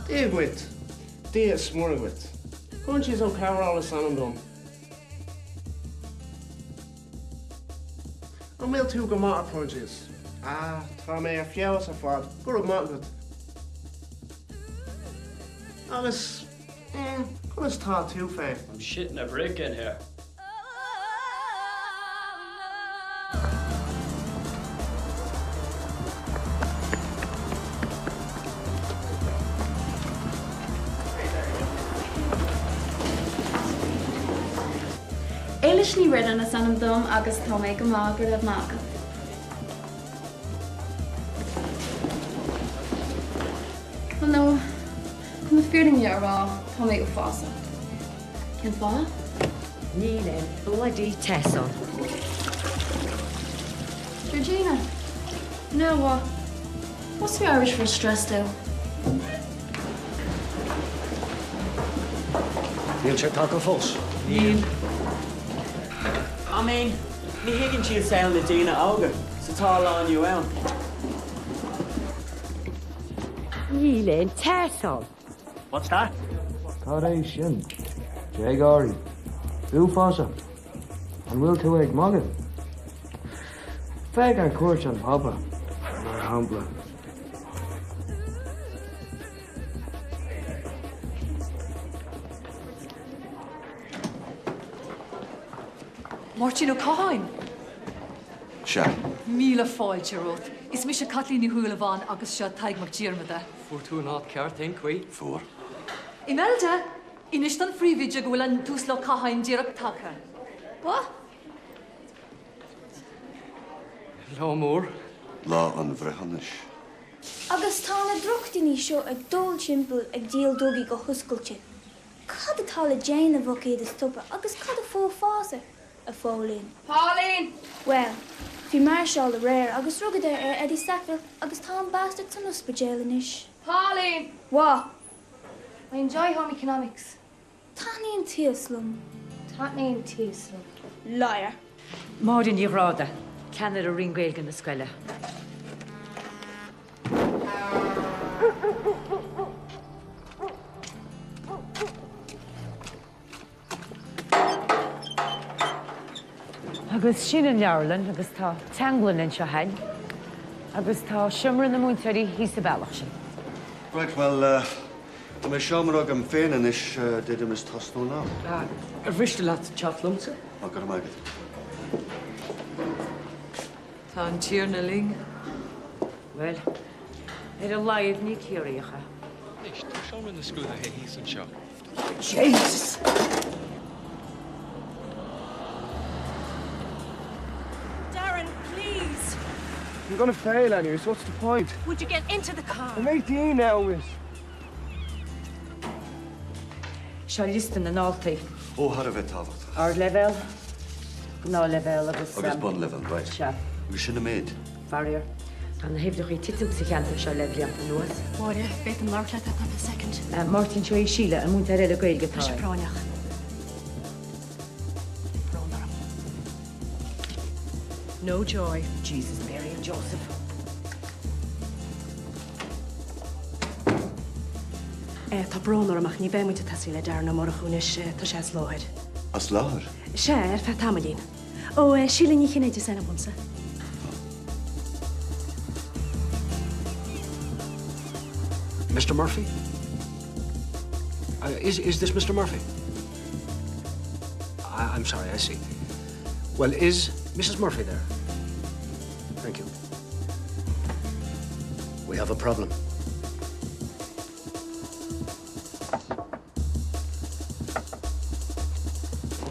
Dagwit. Day smurgwit. Punches on Carol Sanandum. I'm mil two gamata punches. Ah, Tommy, a few hours of fod. Good market. Alice, what's taught too fair? I'm shitting a brick in here. Éilis ní ridan na sanam dom agus tá méid go mágur a mága. Well no, chun na fearing ar rá tá méid go fása. Cén fá? Níl bloody Tesson. Georgina, no what's the Irish for stress though? Níl sé tá go fós. Níl. I mean, ní higgin siad saoil na Dina óga, sa tá láin you ann. Níl Tesson. What's that? Cáréis sin. Jagáirí. Bú fása. An bhfuil tú ag magad. Feig an cuairt an papa. Mar hampla. Martin O'Cain. Se. Míle fáilte rót. Is mis se Catlíní Húlaváin agus seo taig mar tíirmada. Fuair ná ceart incuí. Fuair. Imelda, inis don fríomhide go bhfuil an tús le Cahain díreach take. What? Lá mór. Lá an bhrechanis. Agus tá na drochtaí seo ag dul timpeall ag díal dógaí go thuscailte. Cad atá le Jane a bhocéad is tuppa agus cad a fó fása a fólín. Pauline! Well, bhí mar seáil le réir agus rugad ar Eddie Sackville agus tá an bastard san ospidéal inis. Pauline! What? I enjoy home economics. Tánaíon tíoslum. Tánaíon tíoslum. Liar. Máirin ní ráda. Ceannar a ringéilgan na scoile. Agus sin an leabharlann agus tá teanglann in seo hain. Agus tá siomra na múnteirí hís a bailach sin. Right, well, my siomrog am féin inis did is tosnú ná. Bhriste leat chatlumsa. Má gur maigad. Tá an tír na ling. Well, ar a laiad ní cíoríocha. Nicht, tá siomra na scoúla hís an seo. Jesus! You're gonna fail anyways, what's the point? Would you get into the car? I'm 18 now, miss. Seo listan an áltaí. Ó, har a bheith táhacht. Ar level, ná level agus... Agus bun level, right. Seo. Agus sinna méid. Barrier. An hebhdach í titúg sa cheanta seo le blianta nuas. Máire, beth an Mark let a second. Martin seo é síle an múnta eile gailge tá. Is práneach. No joy. Jesus, Mary and Joseph. Tá brónar amach ní bheith muinte tasí le dearna mar a chúnis tá sé láthir. As láthir? Sé ar fe tamlín. Ó síla ní chinnéide sanna bumsa. Mr. Murphy? Is this Mr. Murphy? I'm sorry, I see. Well, is Mrs. Murphy there? Thank you. We have a problem.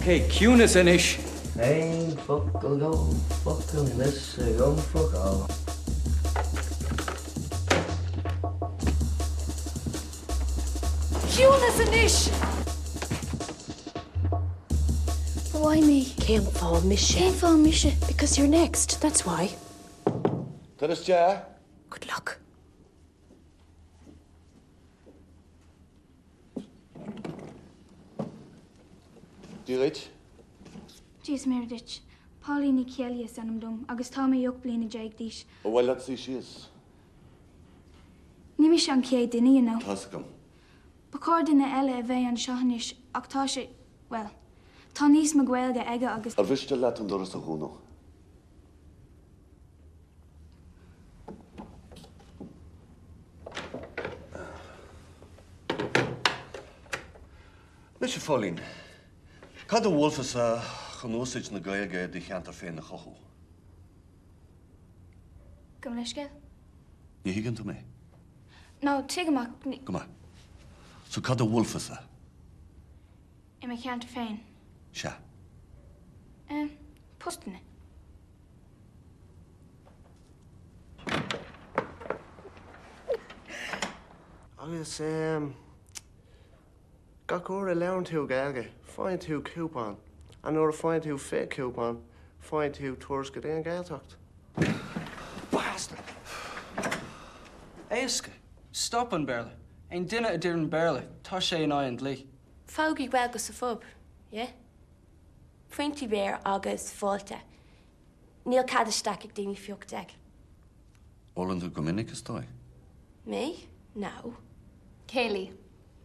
Okay, Cunis inish. Hey, fuck'll go, fuck'll miss, go fuck all. Cunis inish! Why me? Céim fá mise. Céim fá mise. Because you're next, that's why. Tá is dear? Good luck. Dírit? Jeez, Meredith. Pauline Kelly is anam dum, agus tá mé jog blina jaig dis. Ó, well, let's see she is. Ní mi an cé duine, you know. Tascam. Bacordina eile a bheith an seanis ach tá sé, well, tá níos mo Gaeilge aige agus... Ar bhiste leat an doras a húnó. Mis sé fólín, cad a bhfuilfas a chunósaid na Gaeilge dí cheantar féin na chochú? Go leisce? Ní higann tú mé? No, tuig amach Go ma. So cad a bhfuilfas a? I me cheantar féin. Se. Postna. Agus, gacóir a leann tú Gaeilge, fáin tú cúpán. An nuair a fáin tú fé cúpán, fáin tú tuairs go déan Gaeltacht. Bastard! Éasca, stop an bearla. Ein duine a dtír an bearla, tá sé an áin lí. Fágaí Gaeilge sa fob, yeah? Pointí béir agus fáilte. Níl cad isteach ag daoine fiocht ag. Ólann tú go minic is dói? Me? No. Kaylee.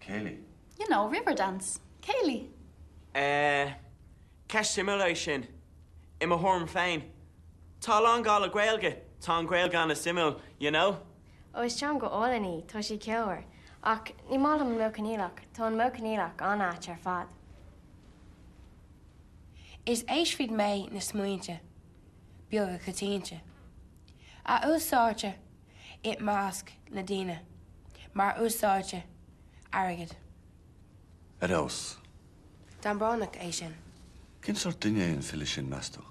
Kaylee? You know, river dance. Kaylee. Ceis simulation sin. Im a horm féin. Tá an gála Gaeilge, tá an Gaeilge an a simul, you know? Ó is team go ólaní, tá sí ceabhar. Ach, ní mála an mocanílach, tá an mocanílach an áit ar fad. Is éisfid mé na smuointe, beag a catínte. A úsáte, it másc na díine, mar úsáte, airgid. Arás. Dan bránach é sin. Cinn sort duine an fili sin meastú?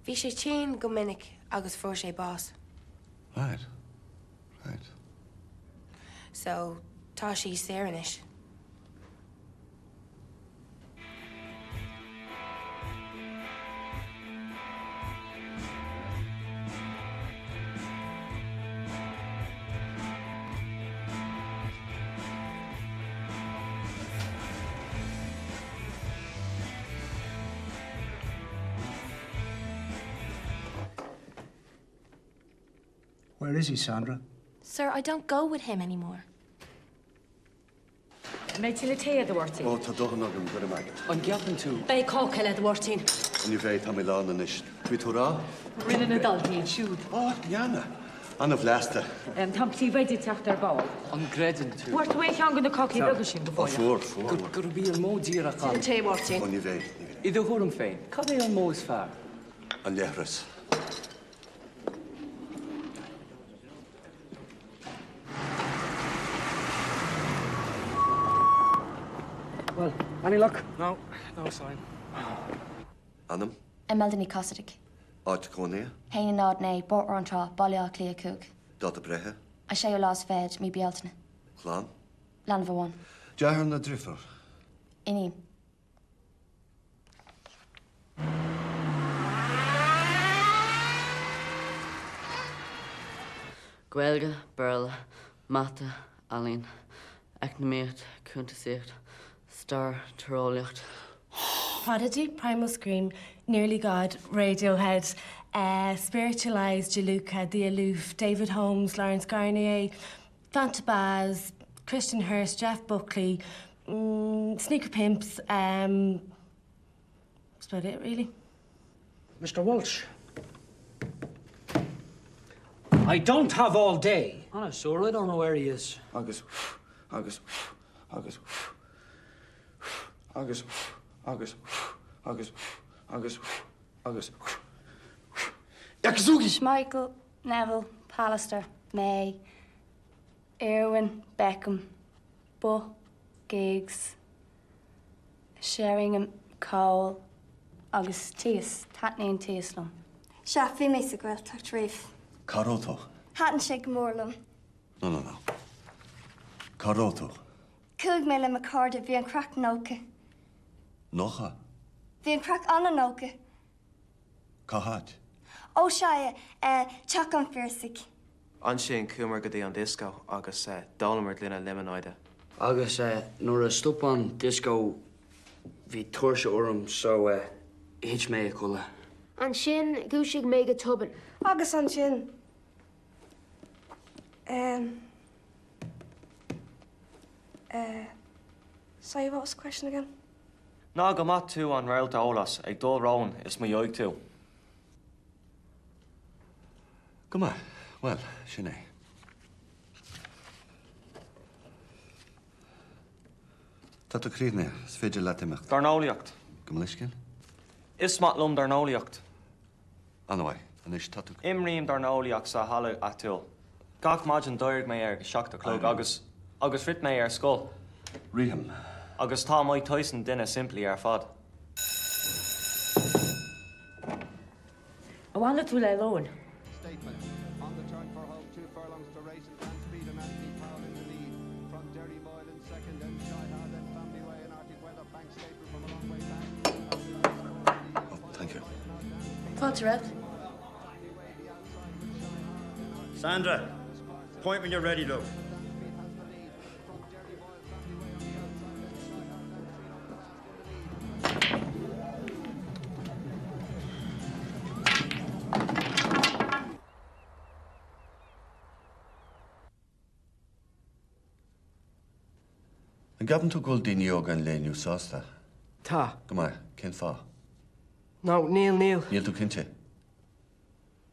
Bhí sé tín go minic agus fuair sé bás. Right. Right. So, tá sí séranis. Where is he, Sandra? Sir, I don't go with him anymore. Méid til le té a bhirtí. Ó, tá dóchan agam go maigad. An ceapan tú. Bé cócail a bhirtín. An bhéh tá mé lána is. Tví tú rá? Rinne na daltaín siúd. Ó, Diana. Anna bhleasta. Tá tí bhéidir techt ar báil. An gredan tú. Bhairt bhéh an gan na cocí agus sin go Ó, bhór. fuór. Gur bí an mó dír a An té bhirtín. Ó, ní bhéh. Iad a thuairm féin. Cad é an mó is fearr? An lehras. Well, any luck? No, no sign. Annam? Imeldaní Cosadic. Áit cónaí? Hain nád né, bort antá, bailach lí a cúg. Dát a brethe? A sé o lás fed, mi bealtana. Chlán? Lan bhhain. Dearn na drifar? Iní. Gaeilge, Bearla, Mata, Alín, Eacnamaíocht, Cúntasaíocht, Star, Tarólaíocht. Prodigy, Primal Scream, Nearly God, Radiohead, Spiritualized, Jaluka, The Aloof, David Holmes, Lawrence Garnier, Fanta Baz, Christian Hurst, Jeff Buckley, Sneaker Pimps, that's about it, really. Mr. Walsh. I don't have all day. Honest, sure, I don't know where he is. Agus. Schmeichel, Neville, Pallister, May, Irwin, Beckham, Buck, Giggs, Sheringham, Cole, agus Tíos, Tatnaíon Tíoslum. Se fi mé sa gweil tucht rif. Carótó? Hatan sé gomórlam. No. Carótó? Cúig mé le ma carda bhí an crack nóca. Nócha? Bhí an crack anna nóca. Cahat? Ó se teach an fearsig. An sin cúmar go dtí an disco agus dálamar lína lemonáide. Agus nuair a stop an disco bhí tuairse orm so hit mé a colla. An sin gúisigh mé go tuban. Agus an sin. Sorry, what was the question again? Ná go mat tú an réalta ólas ag dul rán is mo dheoig tú. Come on. Well, Sinead. Tata Creedne, Sfidge Latimach. Darnoliacht. Gumlishkin? Is matlum darnoliacht. Anyway, Anish Tatu. Imrim darnoliacht sa hala atul. Gach majin doirg me Shakta clog agus fit me skull. Riham. Agus tá mai Tyson dinner simply fad. I want to lay alone. Statement. On the turn for home, 2 furlongs to race and can speed and Anthony Powell in the lead. From Derry Boyle in second, then Shy Hard, then Family Way and Arctic Weather, Bank Staple from a long way back. Oh, thank you. Falterette. Sandra, point when you're ready, love. An gaban tú gúil daoine óga an léniú sásta? Tá. Go maith, cén fá? No, Neil. Níl tú cinnte?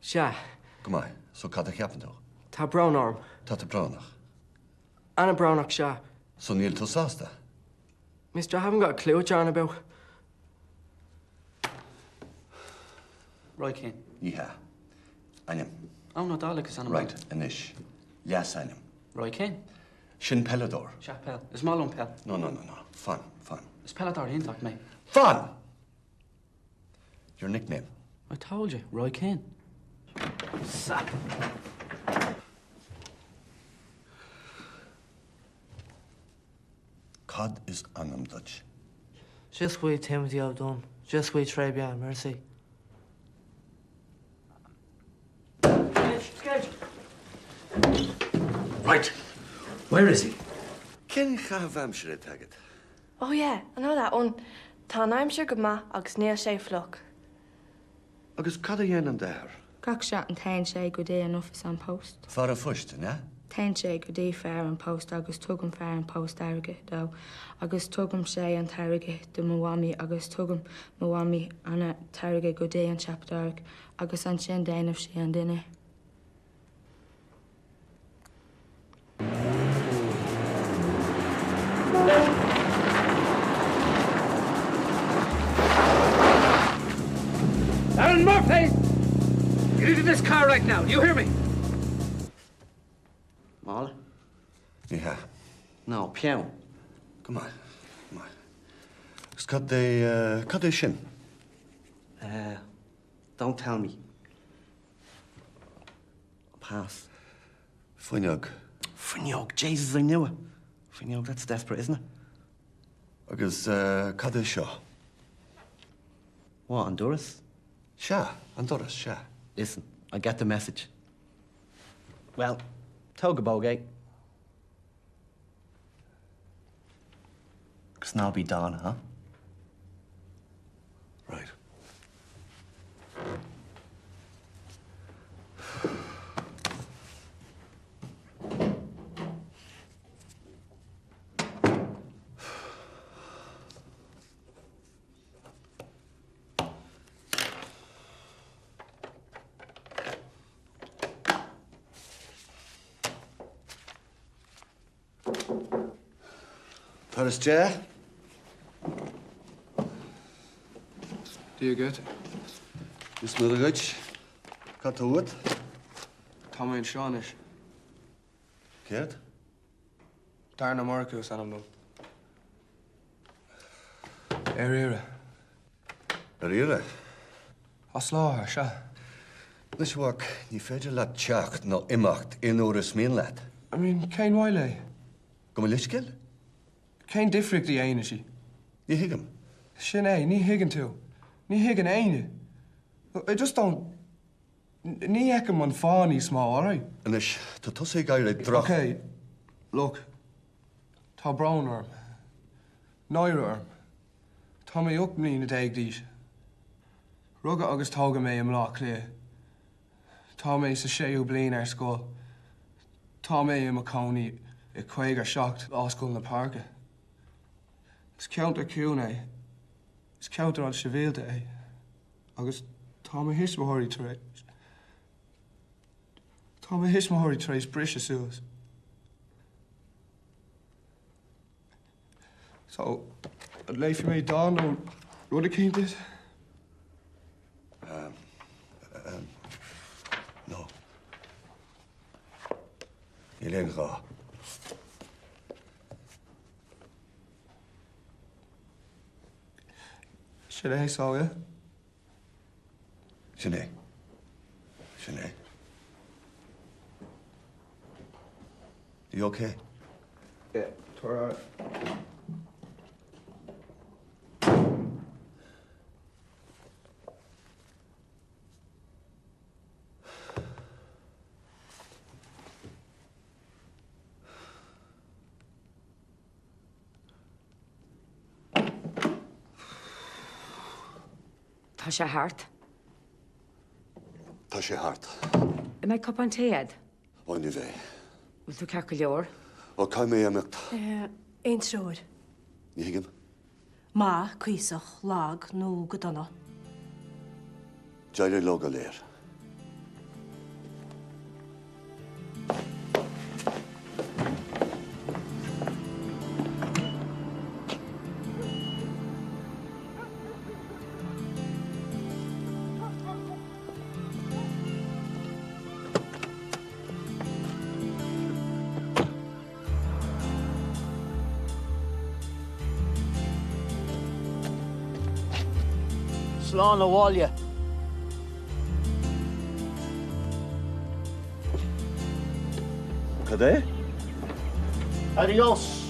Se. Go maith, so cad a cheapan tú? Tá brown arm. Tá tá bránach? Anna brownach se. So níl tú sásta? Mister, I haven't got a clue what you're on about. Right, Kane. Níha. Ainem. Oh, no, Dalek on Right, Anish. Yes, Ainem. Right, Kane. Shin Pelador. Chapel. Is Malone Pel? No. Fun. Is Pelador in talk, mate? Fun! Your nickname. I told you, Roy Kane. Sap. Cod is Anam Dutch. Just wait, Timothy, I've done. Just wait, très bien, merci. Right. Where is he? Ken chav amshere taget. Oh yeah, I know that one. Tá I'm sure good ma agus níl sé flock. Agus cad a dhéanam d'áir? Gach shot and tain sé go day an office on post. Far a fuist, ne? Tain sé go day fair and post agus tugum fair and post airige though. Agus tugum sé an tarige de mwami agus tugum mwami anna tarige go day an chapdarg agus an sin dain of sé an dinne. Aaron Murphy! Get into this car right now. Do you hear me? Mal? Yeah. No, Piao. Come on. Is cad é sin? Don't tell me. Pass. Faineog. Faineog, Jesus, I knew it. Faineog, that's desperate, isn't it? Agus cad é seo? What, Honduras? Sha, Honduras, sha. Listen, I get the message. Well, Toga Bogey. Cause now be done, huh? Right. Paris J. Do you get? Miss Millerich. Cut to wood. Tommy and Seanish. Kid? Darna Marcus and them. Erira. Erira? Osláha, sha. This work, ni féidir le teacht no imacht in oras mín lad. I mean, Cain Wiley. Go me liskil? Cain diffrig the aine she. Ni higam? Sin ni higgin too. Ni higgin aine. I just don't... Ni ekem on fáni small, all right? Anish, to tussig gaire drach. Okay, look. Tá brown arm. Naira arm. Tá me up ní na dag dís. Rugga agus tóga me am lá clé. Tá me sa séú blin ar scóil. Tá me am a cóní Quaig shocked Oscar in the park. It's counter Cune. It's counter on Cheville Day. August Tommy Hismahori Trace. Tommy Hismahori Trace Brisha Suez. So, I'd lay for me Dawn or Ruddy King did? No. You didn't go. Sinead saw you. Sinead. Sinead. You okay? Yeah, tore out. Tá sé hart. Tá sé hart. I mai cup an téad? Oin ni bheith. Wil tú cear go leor? O cai mé amecht. Ein troed. Ni higim? Ma, cuisach, lag, no godonna. Jaile log a leir. Slán Awalya. Cadê? Adios.